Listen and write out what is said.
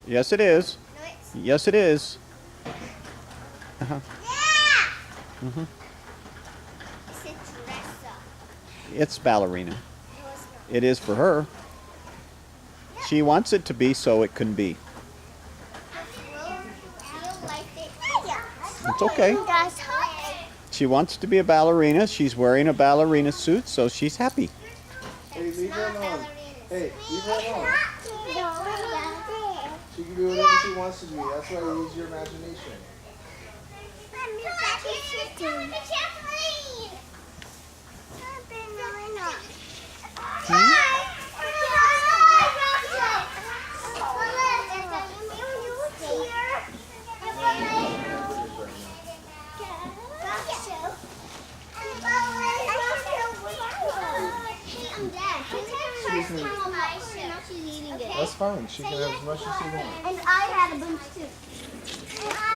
Yes, it is. No, it's... Yes, it is. Uh-huh. Yeah! Mm-hmm. It's a dress up. It's ballerina. No, it's not. It is for her. She wants it to be so it can be. It's okay. She wants to be a ballerina. She's wearing a ballerina suit, so she's happy. Hey, leave her alone. Hey, leave her alone. She can do whatever she wants to do. That's why you use your imagination. That's fine. She can have as much as she wants. And I had a bunch too.